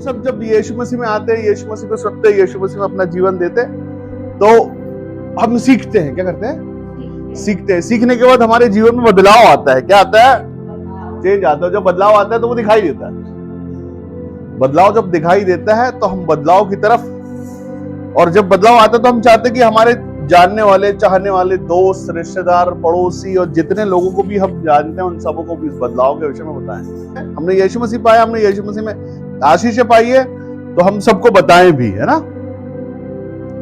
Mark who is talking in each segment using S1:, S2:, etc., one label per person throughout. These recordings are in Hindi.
S1: सब जब यीशु मसीह में आते हैं, यीशु मसीह को सुनते हैं, यीशु मसीह में अपना जीवन देते हैं, तो हम सीखते हैं। क्या करते हैं? सीखते हैं। सीखने के बाद हमारे जीवन में बदलाव आता है। क्या आता है? चेंज आता है। जब बदलाव आता है तो वो दिखाई देता है। बदलाव जब दिखाई देता है तो हम बदलाव की तरफ, और जब बदलाव आता है तो हम चाहते हैं कि हमारे जानने वाले, चाहने वाले दोस्त, रिश्तेदार, पड़ोसी और जितने लोगों को भी हम जानते हैं उन सबों को भी इस बदलाव के विषय में बताएं। हमने यीशु मसीह पाया, हमने यीशु मसीह में आशीषें पाई है, तो हम सबको बताएं भी, है ना।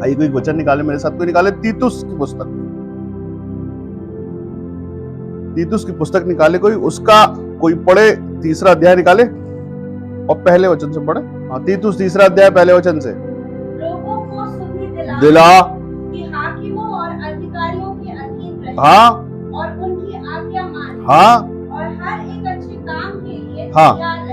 S1: आइए कोई वचन निकाले मेरे साथ। कोई निकाले तीतुस की पुस्तक। तीतुस की पुस्तक निकाले कोई, उसका कोई पढ़े, 3रा अध्याय निकाले और पहले वचन से पढ़े। हाँ, तीतुस 3रा अध्याय पहले वचन से।
S2: लोगों को सुधि
S1: दिला
S2: कि हाकिमों और अधिकारियों के अधीन रहे,
S1: हाँ
S2: और उनकी आज्ञा माने,
S1: हाँ
S2: और हर एक अच्छे काम के लिए
S1: हाँ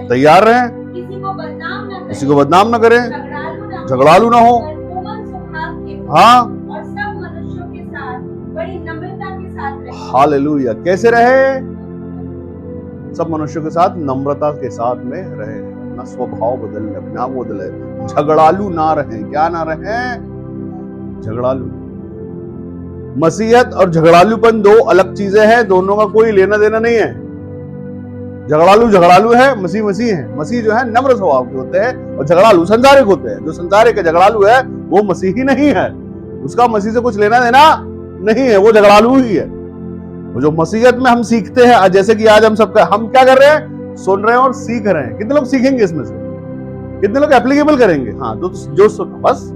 S1: तैयार रहें,
S2: किसी को बदनाम न करें,
S1: किसी को बदनाम न करें,
S2: झगड़ालू न हो,
S1: झगड़ालू ना हो,
S2: कोमल स्वभाव के हों,
S1: हाँ,
S2: और सब मनुष्यों के साथ बड़ी नम्रता के साथ रहे।
S1: हालेलुया। कैसे रहे? सब मनुष्यों के साथ नम्रता के साथ में रहे, अपना स्वभाव बदले, अपना आप बदले, झगड़ालू ना रहे। क्या ना रहे? झगड़ालू। मसीहत और झगड़ालूपन दो अलग चीजें हैं, दोनों का कोई लेना देना नहीं है। झगड़ालू झगड़ालू है, मसीह मसीह है। मसीह जो है नम्र स्वभाव के होते हैं और झगड़ालू संसारिक होते हैं। जो संसारिक झगड़ालू है वो मसीही नहीं है, उसका मसीह से कुछ लेना देना नहीं है, वो झगड़ालू ही है। वो जो मसीहत में हम सीखते हैं, जैसे कि आज हम क्या कर रहे हैं? सुन रहे हैं और सीख रहे हैं। कितने लोग सीखेंगे इसमें से? कितने लोग एप्लीकेबल करेंगे? हाँ, तो जो बस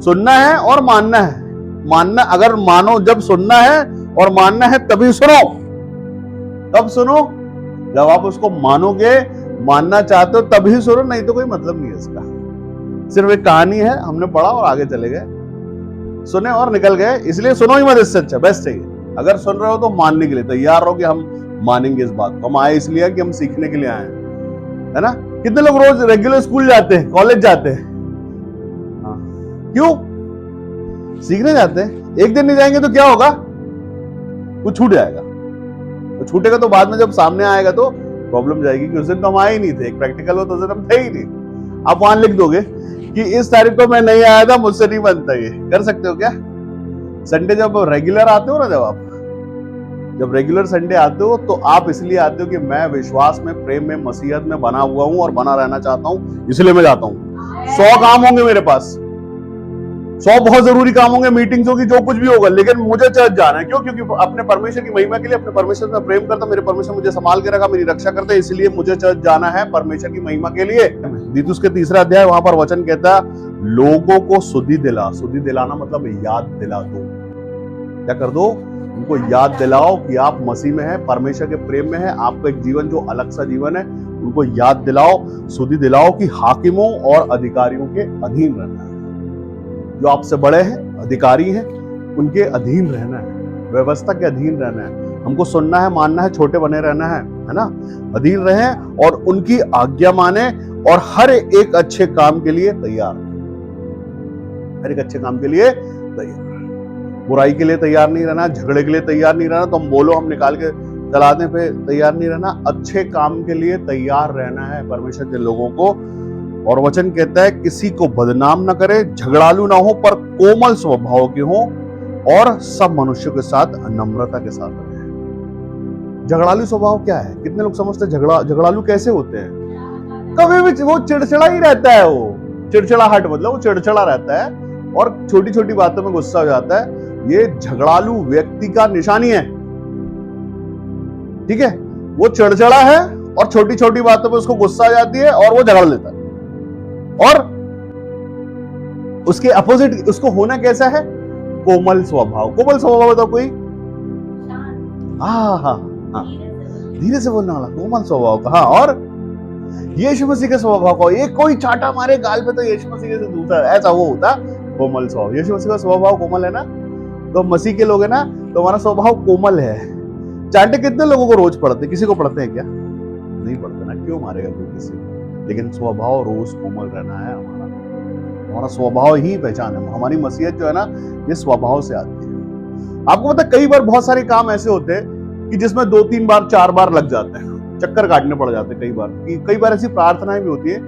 S1: सुनना है और मानना है। मानना, अगर मानो, जब सुनना है और मानना है तभी सुनो। तब सुनो जब आप उसको मानोगे, मानना चाहते हो तभी सुनो, नहीं तो कोई मतलब नहीं है इसका। सिर्फ एक कहानी है, हमने पढ़ा और आगे चले गए, सुने और निकल गए। इसलिए सुनो ही मत, इससे अच्छा बेस्ट है। अगर सुन रहे हो तो मानने के लिए तैयार रहो कि हम मानेंगे इस बात को। हम आए इसलिए कि हम सीखने के लिए आए हैं, है ना। कितने लोग रोज रेगुलर स्कूल जाते हैं, कॉलेज जाते हैं? हाँ, क्यों? सीखने जाते हैं। एक दिन नहीं जाएंगे तो क्या होगा? कुछ छूट जाएगा। तो छूटेगा तो बाद में जब सामने आएगा तो प्रॉब्लम जाएगी कि उस दिन तो हम आए ही नहीं थे। एक प्रैक्टिकल हो तो उस दिन हम थे ही नहीं। आप वहां लिख दोगे कि इस तारीख को मैं नहीं आया था, मुझसे नहीं बनता। ये कर सकते हो क्या? संडे जब रेगुलर आते हो ना, जब रेगुलर संडे आते हो तो आप इसलिए आते हो कि मैं विश्वास में, प्रेम में, मसीहत में बना हुआ हूं और बना रहना चाहता हूं, इसलिए मैं जाता हूं। 100 काम होंगे मेरे पास, 100 बहुत जरूरी काम होंगे, मीटिंग्स होगी, जो कुछ भी होगा, लेकिन मुझे चर्च जाना है। क्यों? क्योंकि अपने परमेश्वर की महिमा के लिए, अपने परमेश्वर से प्रेम करता, मेरे परमेश्वर मुझे संभाल के रखा, मेरी रक्षा करता है, इसलिए मुझे चर्च जाना है परमेश्वर की महिमा के लिए। तीतुस के 3रा अध्याय, वहां पर वचन कहता है, लोगों को सुधि दिला। सुधि दिलाना मतलब याद दिला दो। क्या कर दो? उनको याद दिलाओ कि आप मसीह में हैं, परमेश्वर के प्रेम में हैं, आपका एक जीवन जो अलग सा जीवन है, उनको याद दिलाओ, सुधि दिलाओ कि हाकिमों और अधिकारियों के अधीन रहना है। जो आपसे बड़े हैं, अधिकारी हैं, उनके अधीन रहना है, व्यवस्था के अधीन रहना है। हमको सुनना है, मानना है, छोटे बने रहना है ना। अधीन रहें और उनकी आज्ञा माने, और हर एक अच्छे काम के लिए तैयार। हर एक अच्छे काम के लिए तैयार। बुराई के लिए तैयार नहीं रहना, झगड़े के लिए तैयार नहीं रहना, तो हम बोलो हम निकाल के चलाने पे तैयार नहीं रहना। अच्छे काम के लिए तैयार रहना है परमेश्वर के लोगों को। और वचन कहता है, किसी को बदनाम न करे, झगड़ालू ना हो, पर कोमल स्वभाव के हो, और सब मनुष्यों के साथ नम्रता के साथ रहे। झगड़ालू स्वभाव क्या है? कितने लोग समझते हैं झगड़ालू कैसे होते हैं? कभी भी वो चिड़चिड़ा ही रहता है। वो चिड़चिड़ाहट मतलब वो चिड़चिड़ा रहता है और छोटी छोटी बातों में गुस्सा हो जाता है। ये झगड़ालू व्यक्ति का निशानी है। ठीक है, वो चिड़चिड़ा है और छोटी छोटी बातों पे उसको गुस्सा आ जाती है और वो झगड़ लेता है। और उसके अपोजिट उसको होना कैसा है? कोमल स्वभाव। कोमल स्वभाव बताओ कोई? हाँ, धीरे से बोलने वाला, कोमल स्वभाव का। हाँ, और यीशु मसीह के स्वभाव का। एक कोई चाटा मारे गाल पे तो यीशु मसीह से दूसरा, ऐसा वो होता कोमल स्वभाव। यीशु मसीह का स्वभाव कोमल है ना, तो मसीह के लोग है ना, तो हमारा स्वभाव कोमल है। चांटे कितने लोगों को रोज पढ़ते? किसी को पढ़ते हैं क्या? नहीं पढ़ते ना, क्यों मारेगा कोई किसी को? लेकिन स्वभाव रोज कोमल रहना है हमारा स्वभाव ही पहचान है। हमारी मसीहत जो है ना, ये स्वभाव से आती है। आपको पता है, कई बार बहुत सारे काम ऐसे होते हैं कि जिसमें 2-3 बार 4 बार लग जाते हैं, चक्कर काटने पड़ जाते हैं। कई बार ऐसी प्रार्थनाएं भी होती है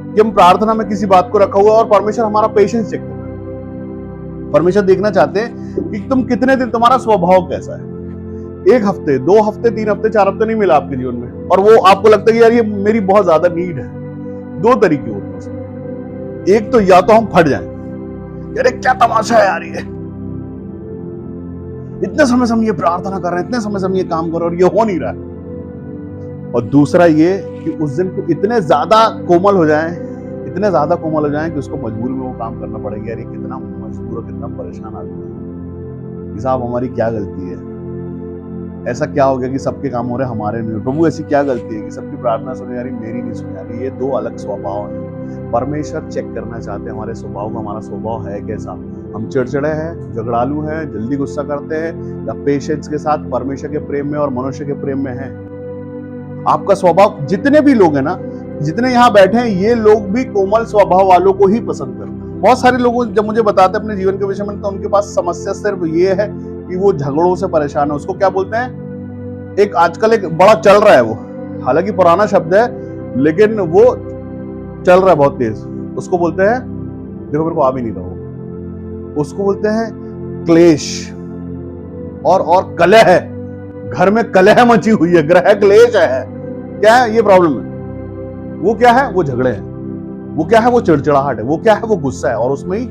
S1: कि हम प्रार्थना में किसी बात को रखा हुआ है और परमेश्वर हमारा पेशेंस चेक कर रहा है। परमेश्वर देखना चाहते हैं कि तुम कितने दिन, तुम्हारा स्वभाव कैसा है। 1 हफ्ते, 2 हफ्ते, 3 हफ्ते, 4 हफ्ते नहीं मिला आपके जीवन में और वो आपको लगता है कि यार ये मेरी बहुत ज्यादा नीड है। 2 तरीके होते हैं उसमें। एक तो या तो हम फट जाएं, यार क्या तमाशा है यार, ये इतने समय से हम ये प्रार्थना कर रहे हैं, इतने समय से हम ये काम कर रहे हैं और ये हो नहीं रहा है। और दूसरा ये कि उस दिन को इतने ज्यादा कोमल हो जाएं, इतने ज्यादा कोमल हो जाएं कि उसको मजबूरी में वो काम करना पड़ेगा। यार ये कितना मजबूर और कितना परेशान आदमी है, कि साहब हमारी क्या गलती है, ऐसा क्या हो गया कि सबके काम हो रहे हमारे नहीं। प्रभु ऐसी क्या गलती है कि सबकी प्रार्थना सुने जा रही, मेरी नहीं सुने जा रही। ये 2 अलग स्वभाव हैं। परमेश्वर चेक करना चाहते हैं हमारे स्वभाव को, हमारा स्वभाव है कैसा। हम चिड़चिड़े हैं, झगड़ालू हैं, जल्दी गुस्सा करते हैं, या पेशेंस के साथ परमेश्वर के प्रेम में और मनुष्य के प्रेम में हैं। आपका स्वभाव, जितने भी लोग हैं ना, जितने यहाँ बैठे हैं, ये लोग भी कोमल स्वभाव वालों को ही पसंद करते हैं। बहुत सारे लोग जब मुझे बताते हैं अपने जीवन के विषय में, तो उनके पास समस्या सिर्फ ये है कि वो झगड़ों से परेशान है। उसको क्या बोलते हैं, एक आजकल एक बड़ा चल रहा है वो, हालांकि पुराना शब्द है लेकिन वो चल रहा है बहुत तेज। उसको बोलते हैं, देखो मेरे को आ भी नहीं रहा, उसको बोलते हैं क्लेश और कलह है। घर में कलह मची हुई है, ग्रह क्लेश है। क्या है ये प्रॉब्लम है? वो क्या है? वो झगड़े हैं। वो क्या है? वो चिड़चिड़ाहट है। वो क्या है? वो गुस्सा है। और उसमें ही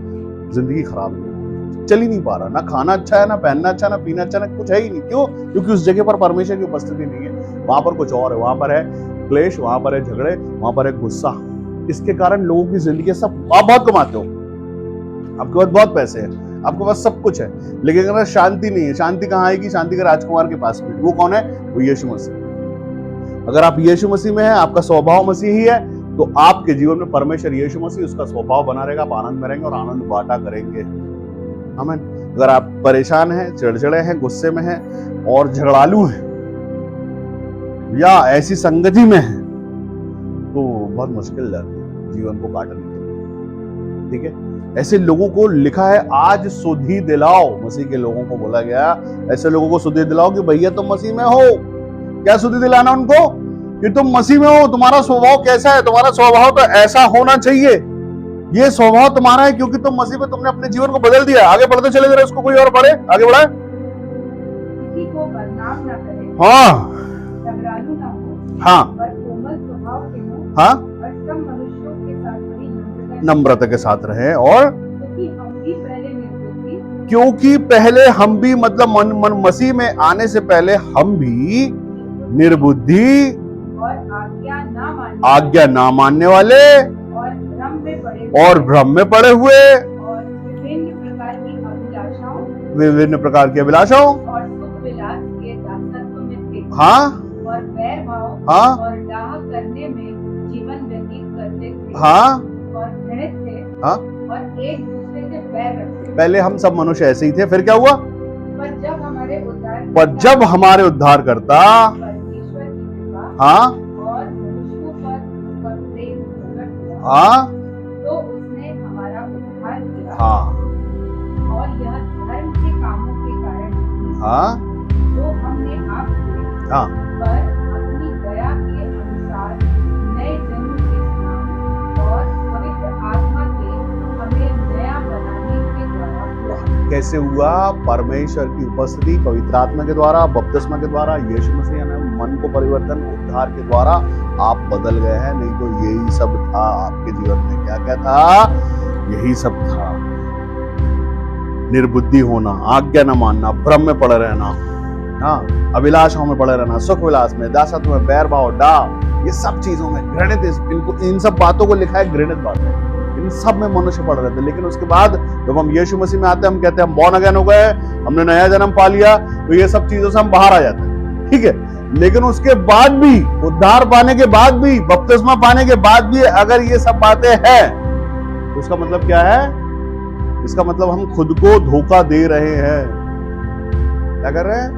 S1: जिंदगी खराब है, चल ही नहीं पा रहा, ना खाना अच्छा है, ना पहनना अच्छा, ना पीना अच्छा, ना कुछ है ही नहीं। क्यों? क्योंकि उस जगह पर परमेश्वर की उपस्थिति नहीं है। वहां पर कुछ और है, वहां पर है क्लेश, वहां पर है झगड़े, वहां पर है गुस्सा। इसके कारण लोगों की जिंदगी सब, आप बहुत कमाते हो, आपके पास बहुत पैसे हैं, आपके पास सब कुछ है, लेकिन अगर शांति नहीं है, शांति कहाँ आएगी? शांति के राजकुमार के पास में। वो कौन है? वो यीशु मसीह। अगर आप यीशु मसीह में हैं, आपका स्वभाव मसीह ही है, तो आपके जीवन में परमेश्वर यीशु मसीह उसका स्वभाव बना रहेगा। आप आनंद में रहेंगे और आनंद बांटा करेंगे। आमीन। अगर आप परेशान हैं, चिड़चिड़े हैं, गुस्से में हैं और झगड़ालू हैं या ऐसी संगति में हैं, तो बहुत मुश्किल जाती है जीवन को काटने के लिए। ठीक है, ऐसे लोगों को लिखा है आज सुधि दिलाओ। मसीह के लोगों को बोला गया, ऐसे लोगों को सुधि दिलाओ कि भैया तुम मसीह में हो। क्या सुधि दिलाना उनको? कि तुम मसीह में हो। तुम्हारा स्वभाव कैसा है? तुम्हारा स्वभाव तो ऐसा होना चाहिए। ये स्वभाव तुम्हारा है क्योंकि तुम मसीह में, तुमने अपने जीवन को बदल दिया। आगे बढ़ते चले जरा, उसको कोई और पढ़े, आगे बढ़ाए।
S2: किसी को बदनाम ना करे,
S1: हाँ,
S2: झगड़ालू ना हो,
S1: हाँ,
S2: और कोमल स्वभाव के हो,
S1: हाँ,
S2: और सब मनुष्यों के साथ बड़ी
S1: नम्रता के साथ रहे। और
S2: क्योंकि पहले हम भी
S1: मतलब मसीह में आने से पहले हम भी निर्बुद्धि
S2: और
S1: आज्ञा ना मानने वाले और भ्रम में पड़े हुए
S2: और
S1: विभिन्न प्रकार की अभिलाषाओं
S2: और सुख विलास के दासत्व में थे।
S1: हाँ,
S2: और बैर भाव
S1: हाँ,
S2: और डाह करने में जीवन व्यतीत करते थे।
S1: हाँ,
S2: और घृणित थे।
S1: हाँ,
S2: और एक दूसरे से बैर रखते।
S1: पहले हम सब मनुष्य ऐसे ही थे। फिर क्या हुआ?
S2: पर जब
S1: हमारे उद्धारकर्ता
S2: परमेश्वर की कृपा
S1: हाँ,
S2: और मनुष्यों पर उसका प्रेम प्रकट हुआ,
S1: हाँ,
S2: तो उसने हमारा उद्धार किया।
S1: हाँ,
S2: और यह धर्म के कामों के कारण नहीं,
S1: हाँ,
S2: जो हमने आप किए,
S1: हाँ,
S2: पर अपनी दया के अनुसार नए जन्म के स्नान और पवित्र आत्मा के हमें नया बनाने के द्वारा हुआ।
S1: कैसे हुआ? परमेश्वर की उपस्थिति, पवित्र आत्मा के द्वारा, बपतिस्मा के द्वारा, यीशु मसीह ने मन को परिवर्तन, उद्धार के द्वारा आप बदल गए हैं। नहीं तो यही सब था आपके जीवन में। क्या क्या था? यही सब था। निर्बुद्धि होना, आज्ञा न मानना, भ्रम में पड़े रहना, हाँ, अभिलाषाओं में पड़े रहना, सुख विलास में, दासत्व में, बैर भाव, डाह, ये सब चीजों में घृणित, इनको, इन सब बातों को लिखा है घृणित बातें। इन सब में मनुष्य पड़ रहे थे। लेकिन उसके बाद जब हम यीशु मसीह में आते हैं, हम कहते हैं हम बॉर्न अगेन हो गए, हमने नया जन्म पा लिया, तो ये सब चीजों से हम बाहर आ जाते हैं। ठीक है, लेकिन उसके बाद भी, उद्धार पाने के बाद भी, बपतिस्मा पाने के बाद भी अगर ये सब बातें हैं, तो उसका मतलब क्या है? इसका मतलब हम खुद को धोखा दे रहे हैं। क्या कर रहे हैं?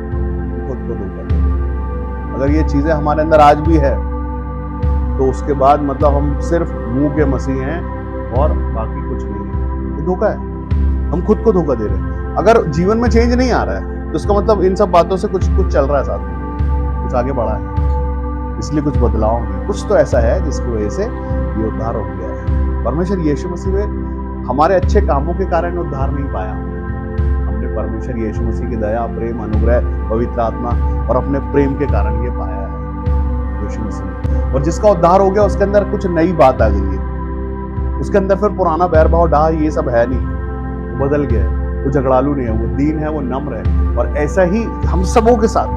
S1: खुद को धोखा दे रहे हैं। अगर ये चीजें हमारे अंदर आज भी है, तो उसके बाद मतलब हम सिर्फ मुंह के मसीह हैं और बाकी कुछ नहीं है। ये धोखा है, हम खुद को धोखा दे रहे हैं। अगर जीवन में चेंज नहीं आ रहा है, तो इसका मतलब इन सब बातों से कुछ चल रहा है, साथ में कुछ आगे बढ़ा है, इसलिए कुछ बदलाव नहीं, कुछ तो ऐसा है जिसकी वजह से ये उद्धार हो गया है। परमेश्वर यीशु मसीह में हमारे अच्छे कामों के कारण उद्धार नहीं पाया, हमने परमेश्वर यीशु मसीह की दया, प्रेम, अनुग्रह, पवित्र आत्मा और अपने प्रेम के कारण ये पाया है यीशु मसीह में। और जिसका उद्धार हो गया उसके अंदर कुछ नई बात आ गई है, उसके अंदर फिर पुराना बैर भाव डाह ये सब है नहीं, वो बदल गया है, वो झगड़ालू नहीं है, वो दीन है, वो नम्र है। और ऐसा ही हम सबों के साथ,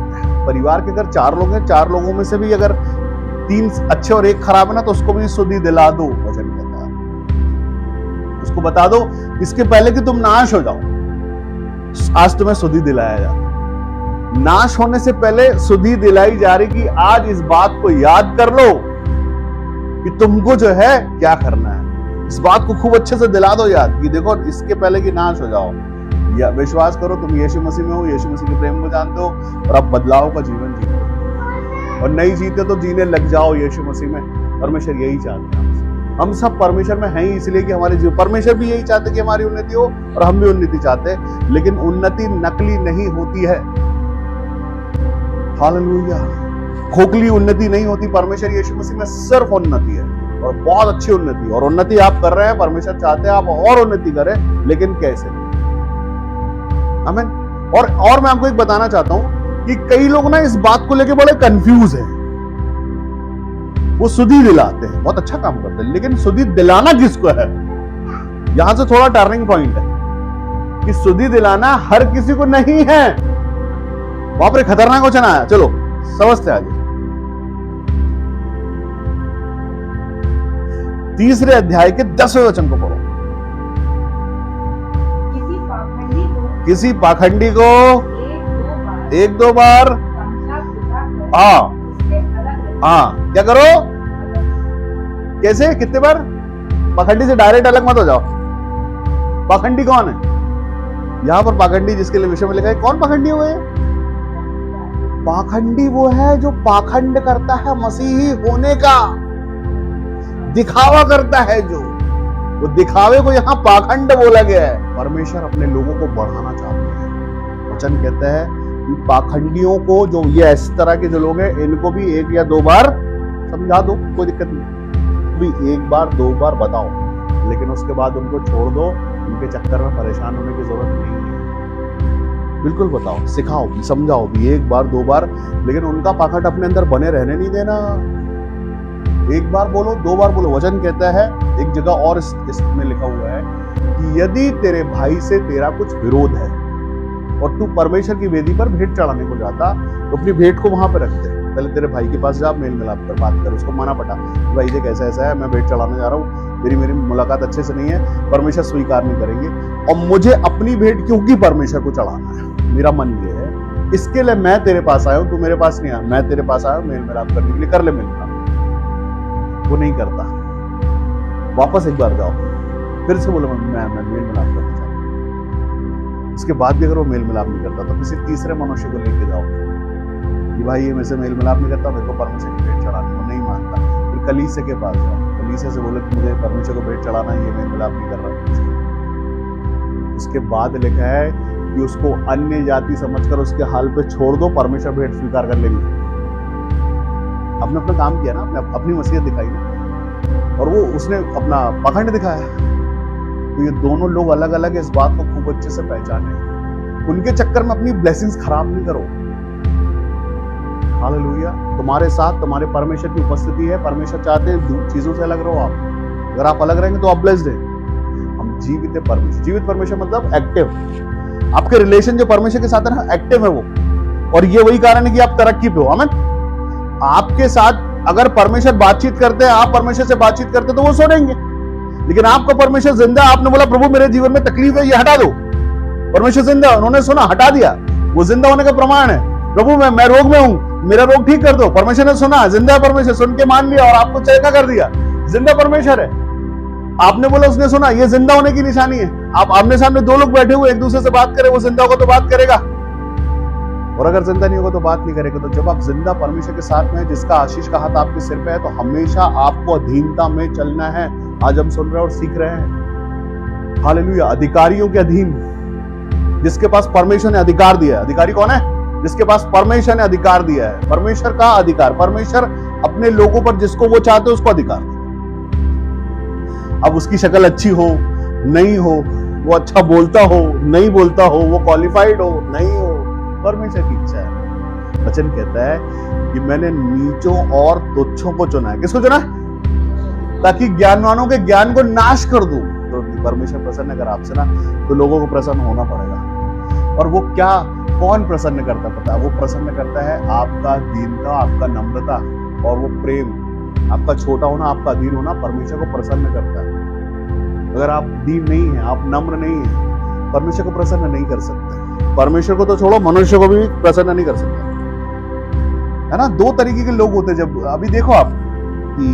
S1: परिवार के अगर 4 लोग हैं, 4 लोगों में से भी अगर 3 अच्छे और 1 खराब है ना, तो उसको भी सुधि दिला दो, वचन कहता है। उसको बता दो इसके पहले कि तुम नाश हो जाओ, आज तुम्हें सुधि दिलाया जाता। नाश होने से पहले सुधि दिलाई जा रही कि आज इस बात को याद कर लो कि तुमको जो है क्या करना है। इस बात को खूब अच्छे से दिला दो याद कि देखो इसके पहले कि नाश हो जाओ, या विश्वास करो तुम यीशु मसीह में हो, यीशु मसीह के प्रेम को जानते हो और अब बदलाव का जीवन जीते हो। और नहीं जीते तो जीने लग जाओ यीशु मसीह में। परमेश्वर यही चाहते हैं, हम सब परमेश्वर में हैं ही इसलिए कि हमारे जीवन, परमेश्वर भी यही चाहते कि हमारी उन्नति हो और हम भी उन्नति चाहते हैं। लेकिन उन्नति नकली नहीं होती है, हालेलुया, खोखली उन्नति नहीं होती। परमेश्वर यीशु मसीह में सिर्फ उन्नति है और बहुत अच्छी उन्नति, और उन्नति आप कर रहे हैं, परमेश्वर चाहते हैं आप और उन्नति करें, लेकिन कैसे? आमीन। और मैं आपको एक बताना चाहता हूं कि कई लोग ना इस बात को लेके बड़े कंफ्यूज हैं। वो सुधि दिलाते हैं, बहुत अच्छा काम करते हैं, लेकिन सुधि दिलाना किसको है? यहां से थोड़ा टर्निंग पॉइंट है कि सुधि दिलाना हर किसी को नहीं है। बाप रे, खतरनाक वचन आया, चलो समझते आगे। 3 अध्याय के 10वें वचन को पढ़ो। किसी पाखंडी को 1-2 बार हाँ क्या करो? कैसे? कितने बार? पाखंडी से डायरेक्ट अलग मत हो जाओ। पाखंडी कौन है? यहां पर पाखंडी जिसके लिए विषय में लिखा है, कौन पाखंडी हुए? पाखंडी वो है जो पाखंड करता है मसीही होने का, दिखावा करता है, जो वो दिखावे को यहां पाखंड बोला गया है। परमेश्वर अपने लोगों को बढ़ाना चाहते हैं। वचन कहता है कि पाखंडियों को, जो ये इस तरह के जो लोग हैं, इनको भी 1 या 2 बार समझा दो, कोई दिक्कत नहीं, भी 1 बार 2 बार बताओ, लेकिन उसके बाद उनको छोड़ दो। उनके चक्कर में परेशान होने की जरूरत नहीं है। बिल्कुल बताओ, सिखाओ, समझाओ भी 1 बार 2 बार, लेकिन उनका पाखंड अपने अंदर बने रहने नहीं देना। 1 बार बोलो, 2 बार बोलो। वचन कहता है एक जगह और इसमें लिखा हुआ है कि यदि तेरे भाई से तेरा कुछ विरोध है और तू परमेश्वर की वेदी पर भेंट चढ़ाने को जाता, तो अपनी भेंट को वहां पर रख दे। पहले तेरे भाई के पास जा, मेल मिलाप कर, बात कर, उसको मना पटा, भाई देख ऐसा ऐसा है, मैं भेंट चढ़ाने जा रहा हूँ, मेरी मुलाकात अच्छे से नहीं है, परमेश्वर स्वीकार नहीं करेंगे, और मुझे अपनी भेंट क्योंकि परमेश्वर को चढ़ाना है, मेरा मन ये है, इसके लिए मैं तेरे पास आया हूं, तू मेरे पास नहीं आया, मैं तेरे पास आया हूं मेल मिलाप करने के लिए, कर ले मेल मिलाप। वो नहीं करता, वापस एक बार जाओ, फिर से बोलो मैं मेल मिलाप करना चाहता हूँ। इसके बाद भी अगर वो मेल मिलाप नहीं करता तो किसी तीसरे मनुष्य को लेके जाओ कि भाई ये मेरे से मेल मिलाप नहीं करता, मेरे को परमेश्वर की भेंट चढ़ानी, वो नहीं मानता, फिर कलीसिया के पास जाओ, कलीसिया से बोलो कि मुझे परमेश्वर को भेंट चढ़ाना है, ये मेल मिलाप नहीं कर रहा। उसके बाद लिखा है कि उसको अन्य जाति समझकर उसके हाल पे छोड़ दो, परमेश्वर भेंट स्वीकार कर लेंगे। आपने अपना काम किया ना, अपनी मसीहत दिखाई ना, और वो उसने अपना पाखंड दिखाया। तो ये दोनों लोग अलग अलग इस बात को खूब अच्छे से पहचाने। उनके चक्कर में अपनी ब्लेसिंग्स खराब नहीं करो। हालेलुया। तुम्हारे साथ तुम्हारे परमेश्वर की उपस्थिति है। परमेश्वर चाहते हैं चीजों से अलग रहो आप। अगर आप अलग रहेंगे तो आप ब्लेस्ड हैं। हम जीवित है परमेश्वर। जीवित परमेश्वर मतलब एक्टिव। आपके रिलेशन जो परमेश्वर के साथ है ना, एक्टिव है वो, और ये वही कारण है कि आप तरक्की पे हो। आमीन। आपके साथ अगर परमेश्वर बातचीत करते हैं, आप परमेश्वर से बातचीत करते हैं, तो वो सुनेंगे। लेकिन आपका परमेश्वर जिंदा, आपने बोला प्रभु मेरे जीवन में तकलीफ है, ये हटा दो, परमेश्वर जिंदा, उन्होंने सुना, हटा दिया, वो जिंदा होने का प्रमाण है। प्रभु मैं रोग में हूं, मेरा रोग ठीक कर दो, परमेश्वर ने सुना, जिंदा परमेश्वर, सुन के मान लिया और आपको चेका कर दिया, जिंदा परमेश्वर है। आपने बोला, उसने सुना, ये जिंदा होने की निशानी है। आप आमने सामने 2 लोग बैठे हुए एक दूसरे से बात करें, वो जिंदा होगा तो बात करेगा, और अगर जिंदा नहीं होगा तो बात नहीं करेगा। तो जब आप जिंदा परमेश्वर के साथ में, जिसका आशीष का हाथ आपके सिर पे है, तो हमेशा आपको अधीनता में चलना है। आज हम सुन रहे हैं और सीख रहे हैं। हालेलुया। अधिकारियों के अधीन, जिसके पास परमेश्वर ने अधिकार दिया है। अधिकारी कौन है? जिसके पास परमेश्वर ने अधिकार दिया है। परमेश्वर का अधिकार, परमेश्वर अपने लोगों पर जिसको वो चाहते हैं उसको अधिकार देता है। अब उसकी शक्ल अच्छी हो नहीं हो, वो अच्छा बोलता हो नहीं बोलता हो, वो क्वालिफाइड हो नहीं हो, परमेश्वर की इच्छा है। वचन कहता है कि मैंने नीचों और तुच्छों को चुना है। किसको चुना है? ताकि ज्ञानवानों के ज्ञान को नाश कर दूं। तो परमेश्वर प्रसन्न अगर आपसे ना, तो लोगों को प्रसन्न होना पड़ेगा। और वो क्या, कौन प्रसन्न करता पता? वो प्रसन्न करता है आपका दीनता, आपका नम्रता और वो प्रेम, आपका छोटा होना, आपका अधीन होना परमेश्वर को प्रसन्न करता है। अगर आप दीन नहीं है, आप नम्र नहीं है, परमेश्वर को प्रसन्न नहीं कर सकते। परमेश्वर को तो छोड़ो, मनुष्य को भी प्रसन्न नहीं कर सकते, है ना। दो तरीके के लोग होते हैं। जब अभी देखो आप कि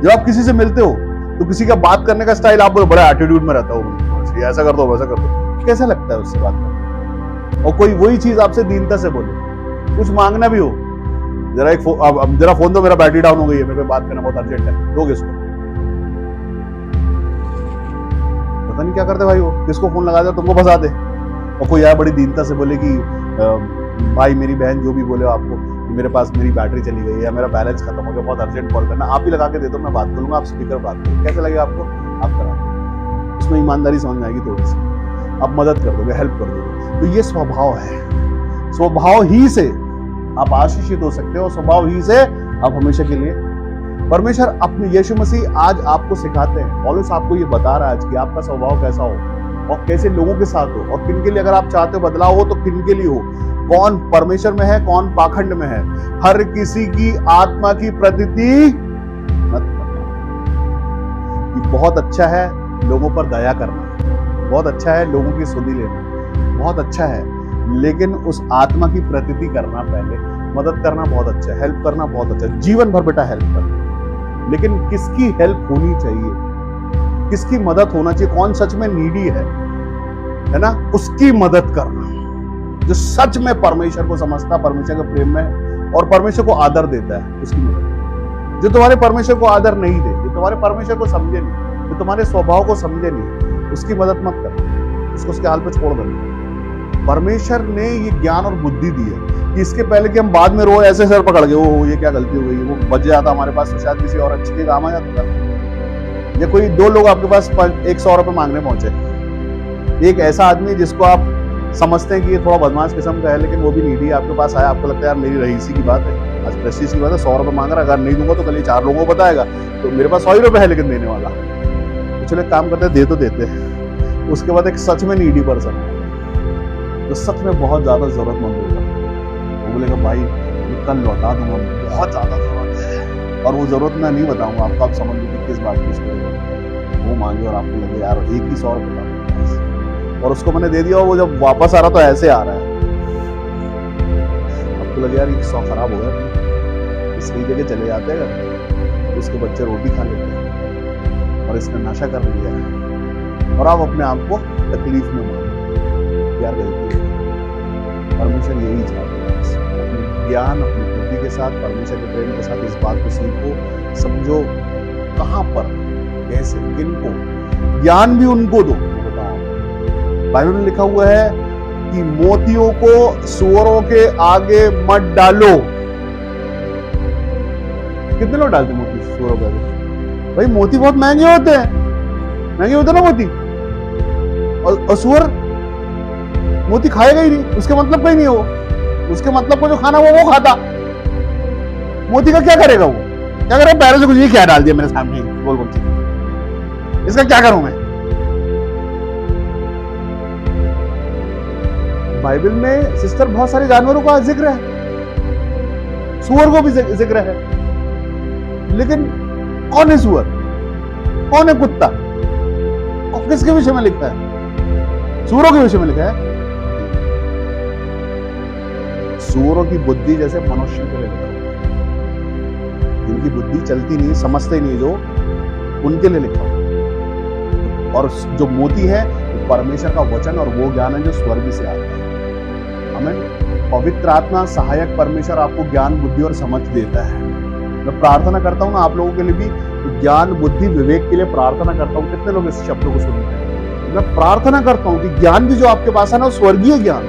S1: जब आप किसी से मिलते हो तो किसी का बात करने का स्टाइल आप बड़ा एटीट्यूड में रहता हो, ऐसा कर दो वैसा कर दो, कैसा लगता है उससे बात करना। और कोई वही चीज आपसे दीनता से बोले, कुछ मांगना भी हो, जरा फोन दो, मेरा बैटरी डाउन हो गई है, मेरे को बात करना बहुत अर्जेंट है, दोगे इसको? पता नहीं क्या करते भाई, वो किसको फोन लगा दे तुमको फंसा दे। और कोई यार बड़ी दीनता से बोले कि भाई मेरी बहन जो भी बोले आपको, मेरे पास मेरी बैटरी चली गई है या मेरा बैलेंस खत्म हो गया, बहुत अर्जेंट कॉल करना, आप ही लगा के दे दो, मैं बात करूंगा, आप स्पीकर बात करो, कैसे लगेगा आपको? आप करा, उसमें ईमानदारी समझ में आएगी थोड़ी सी, आप मदद कर दोगे, हेल्प कर दोगे। तो ये स्वभाव है, स्वभाव ही से आप आशीषित हो सकते हो, स्वभाव ही से आप हमेशा के लिए। परमेश्वर अपने यीशु मसीह आज आपको सिखाते हैं, पौलुस आपको ये बता रहा है आज कि आपका स्वभाव कैसा हो और कैसे लोगों के साथ हो और किन के लिए, अगर आप चाहते हो बदलाव हो तो किन के लिए हो, कौन परमेश्वर में है कौन पाखंड में है। हर किसी की आत्मा की प्रतीति मत करना। ये बहुत अच्छा है लोगों पर दया करना, बहुत अच्छा है लोगों की सुधि लेना, बहुत अच्छा है, लेकिन उस आत्मा की प्रतीति करना पहले, मदद करना बहुत अच्छा है, हेल्प करना बहुत अच्छा है, जीवन भर बेटा हेल्प करना, लेकिन किसकी हेल्प होनी चाहिए, किसकी मदद होना चाहिए, कौन सच में नीडी है ना, उसकी मदद करना। जो सच में परमेश्वर को समझता, परमेश्वर के प्रेम में और परमेश्वर को आदर देता है, उसकी मदद। जो तुम्हारे परमेश्वर को आदर नहीं दे, जो तुम्हारे परमेश्वर को समझे नहीं, जो तुम्हारे स्वभाव को समझे नहीं, उसकी मदद मत कर, उसको उसके हाल पे छोड़ देना। परमेश्वर ने ये ज्ञान और बुद्धि दी है कि इसके पहले कि हम बाद में रो ऐसे सर पकड़ के ओ ये क्या गलती हो गई, वो बच जाता हमारे पास तो शायद किसी और अच्छे के काम आ जाता था। या कोई दो लोग आपके पास 100 रुपए मांगने पहुंचे, एक ऐसा आदमी जिसको आप समझते हैं कि ये थोड़ा बदमाश किस्म का है, लेकिन वो भी नीडी आपके पास आया, आपको लगता है यार मेरी रईसी की बात है, आज प्रेस्टीज की बात है, 100 रुपए मांग रहा है, अगर नहीं दूंगा तो कल 4 लोगों को बताएगा, तो मेरे पास 100 रुपए है लेकिन देने वाला। तो चलो एक काम करते हैं, दे तो देते हैं। उसके बाद एक सच में नीडी पर्सन तो सच में बहुत ज्यादा जरूरतमंद होगा, वो बोलेगा भाई मैं कल लौटा दूंगा, बहुत ज्यादा जरूरत है, और वो जरूरत मैं नहीं बताऊंगा आपको, आप समझ लो किस बात की उसको वो मांगे और आपको लगे यार एक ही 100 रुपए और उसको मैंने दे दिया, वो जब वापस आ रहा तो ऐसे आ रहा है, आपको लगे यार 100 खराब हो गया, इसकी जगह चले जाते हैं, उसके बच्चे रोटी खा लेते हैं और इसने नशा कर लिया है, और आप अपने आप को तकलीफ में मानो, यार गलती है। परमेश्वर यही चाहता है, अपने ज्ञान अपनी बुद्धि के साथ, परमेश्वर के प्रेम के साथ इस बात को सीखो, समझो कहां पर कैसे किनको, ज्ञान भी उनको दो। बाइबल में लिखा हुआ है कि मोतियों को सुअरों के आगे मत डालो। कितने लोग डालते मोती सुअरों के आगे? भाई मोती बहुत महंगे होते हैं, महंगे होते ना मोती, और सुअर मोती खाएगा ही नहीं, उसके मतलब का ही नहीं हो, उसके मतलब को जो खाना वो खाता, मोती का क्या करेगा? वो क्या करेगा? पैरों से कुछ ये क्या डाल दिया मेरे सामने गोल गोल चीज, इसका क्या करूं मैं? बाइबल में सिस्टर बहुत सारे जानवरों का जिक्र है, सुअर को भी जिक्र है, लेकिन कौन है सुअर, कौन है कुत्ता, और किसके विषय में लिखा है? सुअरों के विषय में लिखा है। सुअरों की बुद्धि जैसे मनुष्य के लिए लिखा है, जिनकी बुद्धि चलती नहीं, समझते नहीं, जो उनके लिए लिखा हो। और जो मोती है वो परमेश्वर का वचन और वो ज्ञान है जो स्वर्ग से आता है। आमीन। पवित्र आत्मा सहायक परमेश्वर आपको ज्ञान बुद्धि और समझ देता है। मैं प्रार्थना करता हूँ ना आप लोगों के लिए भी, ज्ञान बुद्धि विवेक के लिए प्रार्थना करता हूँ। कितने लोग इस शब्द को सुनते हैं? मैं प्रार्थना करता हूँ कि ज्ञान भी जो आपके पास है ना, स्वर्गीय ज्ञान,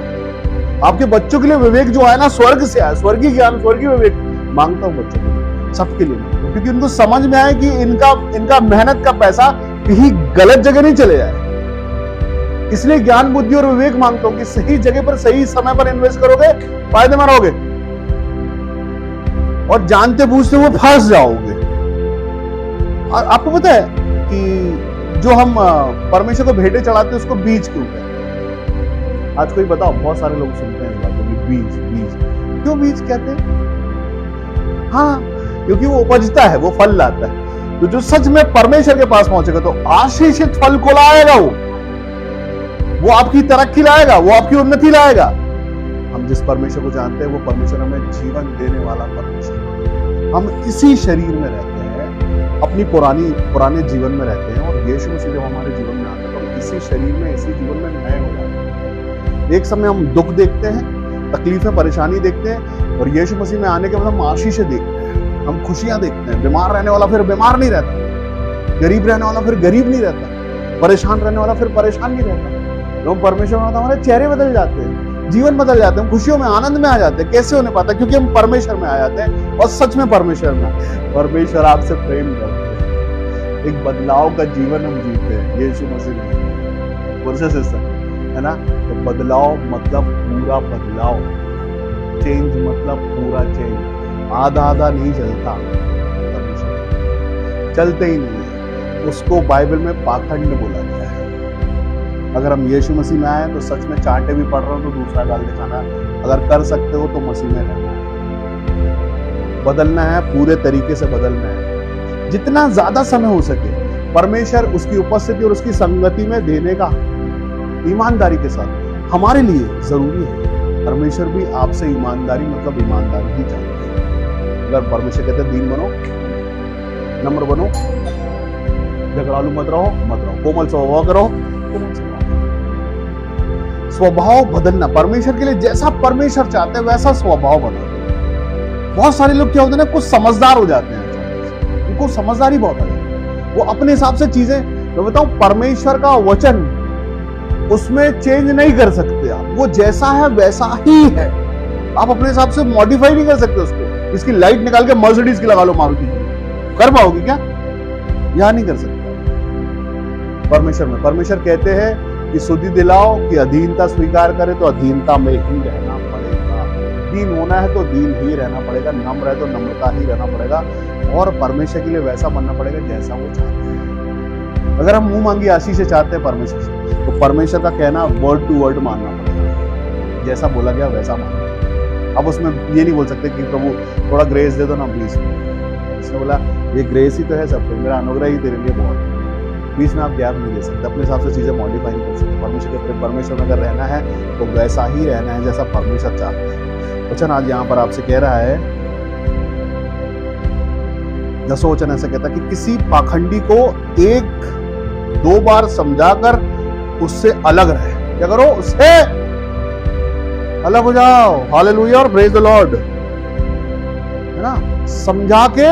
S1: आपके बच्चों के लिए विवेक जो है ना स्वर्ग से आए, स्वर्गीय ज्ञान, स्वर्गीय विवेक मांगता हूँ बच्चों के लिए, सबके लिए, क्योंकि उनको समझ में आए कि इनका मेहनत का पैसा कहीं गलत जगह नहीं चले जाए। इसलिए ज्ञान बुद्धि और विवेक मांगता हूं कि सही जगह पर सही समय पर इन्वेस्ट करोगे, फायदे में रहोगे, और जानते बूझते वो फंस जाओगे। और आपको पता है कि जो हम परमेश्वर को भेंटे चढ़ाते हैं उसको बीज क्यों कहते हैं? आज कोई बताओ, बहुत सारे लोग सुनते हैं इस बात को कि बीज बीज क्यों बीज कहते हैं? हाँ, क्योंकि वो उपजता है, वो फल लाता है। तो जो सच में परमेश्वर के पास पहुंचेगा तो आशीषित फल को लाएगा, वो आपकी तरक्की लाएगा, वो आपकी उन्नति लाएगा। हम जिस परमेश्वर को जानते हैं वो परमेश्वर हमें जीवन देने वाला परमेश्वर है। हम इसी शरीर में रहते हैं, अपनी पुराने जीवन में रहते हैं, और यीशु मसीह जब हमारे जीवन में आता है तो हम इसी शरीर में, इसी जीवन में नए हो जाते हैं। एक समय हम दुख देखते हैं, तकलीफें, परेशानी देखते हैं, और यीशु मसीह में आने के बाद हम आशीषें देखते हैं, हम खुशियां देखते हैं। बीमार रहने वाला फिर बीमार नहीं रहता, गरीब रहने वाला फिर गरीब नहीं रहता, परेशान रहने वाला फिर परेशान नहीं रहता। तो हम परमेश्वर में आते हैं, हमारे चेहरे बदल जाते हैं, जीवन बदल जाते हैं, हम खुशियों में, आनंद में आ जाते हैं। कैसे होने पाता? क्योंकि हम परमेश्वर में आ जाते हैं, और सच में परमेश्वर में, परमेश्वर आपसे प्रेम करते हैं। एक बदलाव का जीवन हम जीते हैं यीशु मसीह में, है ना? तो बदलाव मतलब पूरा बदलाव, चेंज मतलब पूरा चेंज। आधा आधा नहीं चलता, चलते ही नहीं है। उसको बाइबल में पाखंड बोला गया है। अगर हम यीशु मसीह में आए तो सच में चांटे भी पड़ रहे हो तो दूसरा गाल दिखाना, अगर कर सकते हो तो मसीह में रहना है, बदलना है, पूरे तरीके से बदलना है। जितना ज्यादा समय हो सके परमेश्वर उसकी उपस्थिति और उसकी संगति में देने का ईमानदारी के साथ हमारे लिए जरूरी है। परमेश्वर भी आपसे ईमानदारी मतलब ईमानदारी ही चाहते हैं। अगर परमेश्वर कहते हैं दीन बनो, नम्र बनो, झगड़ालू मत रहो, कोमल स्वभाव करो, कोमल स्वभाव बदलना। परमेश्वर के लिए जैसा परमेश्वर चाहते हैं वैसा स्वभाव बना। बहुत सारे लोग क्या होते हैं ना, कुछ समझदार हो जाते हैं, उनको समझदारी बहुत आ जाती है, वो अपने हिसाब से चीजें, मैं बताऊं परमेश्वर का वचन उसमें चेंज नहीं कर सकते आप, वो जैसा है वैसा ही है। आप अपने हिसाब से मॉडिफाई नहीं कर सकते उसको। इसकी लाइट निकाल के मर्सिडीज की लगा लो मारुति की, कर पाओगे क्या? यहां नहीं कर सकते। परमेश्वर में, परमेश्वर कहते हैं कि शुद्धि दिलाओ, कि अधीनता स्वीकार करे तो अधीनता में ही रहना पड़ेगा। दीन होना है तो दीन ही रहना पड़ेगा, नम्र है तो नम्रता ही रहना पड़ेगा, और परमेश्वर के लिए वैसा बनना पड़ेगा जैसा वो चाहते हैं। अगर हम मुंह मांगी आशीष से चाहते हैं परमेश्वर से, तो परमेश्वर का कहना वर्ड टू वर्ड मानना पड़ेगा, जैसा बोला गया वैसा मानना। अब उसमें ये नहीं बोल सकते कि प्रभु थोड़ा ग्रेस दे दो ना प्लीज। उसने बोला ये ग्रेस ही तो है सब, मेरा अनुग्रह ही तेरे लिए बहुत है। बीच में आप गैप नहीं दे सकते, अपने हिसाब से चीजें मॉडिफाई नहीं कर सकते। परमेश्वर में अगर रहना है तो वैसा ही रहना है जैसा परमेश्वर चाहते हैं। वचन आज यहाँ पर आपसे कह रहा है, 10वां वचन ऐसा कहता है कि किसी पाखंडी को 1-2 बार समझाकर उससे अलग रहे। क्या करो? उससे अलग हो जाओ। हालेलुया और प्रेज द लॉर्ड, है ना? समझा के,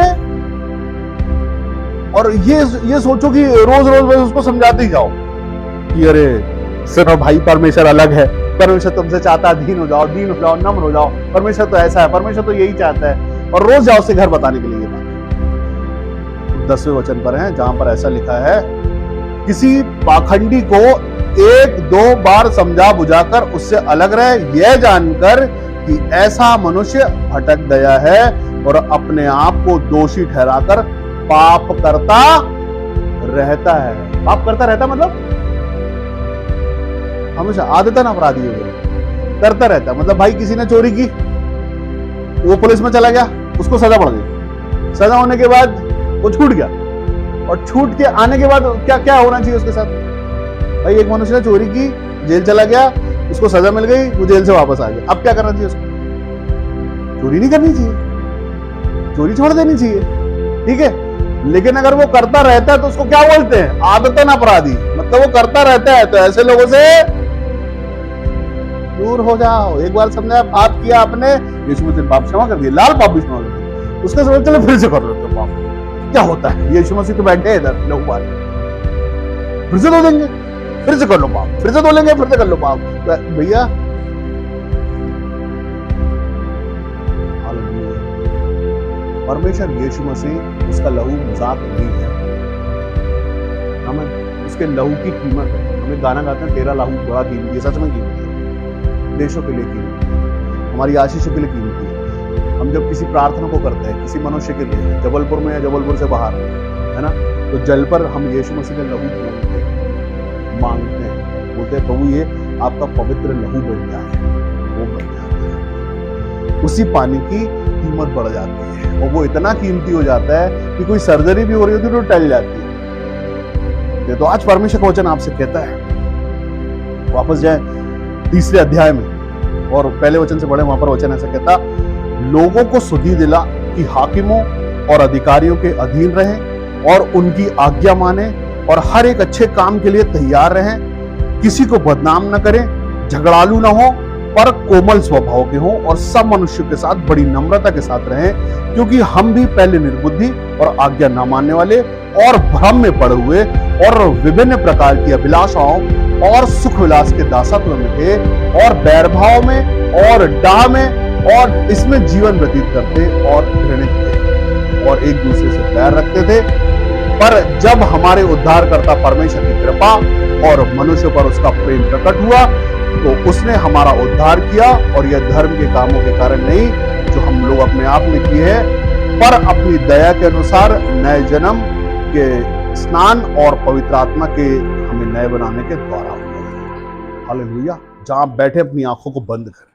S1: और ये सोचो कि रोज रोज बस उसको समझाते ही जाओ कि अरे सुनो भाई, परमेश्वर अलग है, परमेश्वर तुमसे चाहता है दीन हो जाओ, नम्र हो जाओ, परमेश्वर तो ऐसा है, परमेश्वर तो यही चाहता है, और रोज जाओ उससे घर बताने के लिए ये बात। 10वें वचन पर है जहां पर ऐसा लिखा है, किसी पाखंडी को 1-2 बार समझा बुझाकर उससे अलग रहे, यह जानकर कि ऐसा मनुष्य भटक गया है और अपने आप को दोषी ठहराकर पाप करता रहता है। पाप करता रहता मतलब हमेशा आदतन अपराधी हो गया, करता रहता। मतलब भाई किसी ने चोरी की, वो पुलिस में चला गया, उसको सजा पड़ गई, सजा होने के बाद वो छूट गया, और छूट के आने के बाद क्या क्या होना चाहिए उसके साथ? भाई एक मनुष्य ने चोरी की, जेल चला गया, उसको सजा मिल गई, वो जेल से वापस आ गया। अब क्या करना चाहिए उसको? चोरी नहीं करनी चाहिए, चोरी छोड़ देनी चाहिए, ठीक है। लेकिन अगर वो करता रहता है तो उसको क्या बोलते हैं? आदतन अपराधी। मतलब वो करता रहता है, तो ऐसे लोगों से दूर हो जाओ। एक बार समझा पाप किया आपने, यीशु मसीह पाप क्षमा कर दिया, लाल पाप भी क्षमा कर दिया, उसके समय चलो फिर से कर लेते हो पाप। क्या होता है? यीशु मसीह तो बैठे हैं इधर, लोग बात फिर से धो देंगे, फिर से कर लो पाप, फिर से धो लेंगे, फिर से कर लो पाप। भैया परमेश्वर यीशु मसीह, उसका लहू मजाक नहीं है। हमें उसके लहू की कीमत है। हम एक गाना गाते हैं, तेरा लहू बड़ा कीमती है, सच में कीमती है, देशों के लिए कीमती है, हमारी आशीषों के लिए कीमती है। हम जब किसी प्रार्थना को करते हैं किसी मनुष्य के लिए, जबलपुर में या जबलपुर से बाहर, है ना, तो जल पर हम यीशु मसीह का लहू बोलते हैं, मांगते हैं, बोलते हैं प्रभु ये आपका पवित्र लहू बन जाए, वो बन जाता है। उसी पानी की कीमत बढ़ जाती है और वो इतना कीमती हो जाता है कि कोई सर्जरी भी हो रही होती है तो टल जाती है। तो आज परमेश्वर का वचन आपसे कहता है, वापस जाए 3 अध्याय में और पहले वचन से पढ़े, वहां पर वचन ऐसा कहता, लोगों को सुधि दिला कि हाकिमों और अधिकारियों के अधीन रहें और उनकी आज्ञा माने और हर एक अच्छे काम के लिए तैयार रहें, किसी को बदनाम न करें, झगड़ालू न हो पर कोमल स्वभाव के हों और सब मनुष्यों के साथ बड़ी नम्रता के साथ रहें, क्योंकि हम भी पहले निर्बुद्धि और आज्ञा न मानने वाले और भ्रम में पड़े हुए और विभिन्न प्रकार की अभिलाषाओं और सुख विलास के दासत्व में थे और बैरभाव में और डाह में और इसमें जीवन व्यतीत करते और घृणित थे और एक दूसरे से बैर रखते थे। पर जब हमारे उद्धारकर्ता परमेश्वर की कृपा और मनुष्य पर उसका प्रेम प्रकट हुआ तो उसने हमारा उद्धार किया, और यह धर्म के कामों के कारण नहीं जो हम लोग अपने आप में किए हैं, पर अपनी दया के अनुसार नए जन्म के स्नान और पवित्र आत्मा के हमें नए बनाने के द्वारा हुआ। हालेलुया। जहां आप बैठे अपनी आंखों को बंद करें।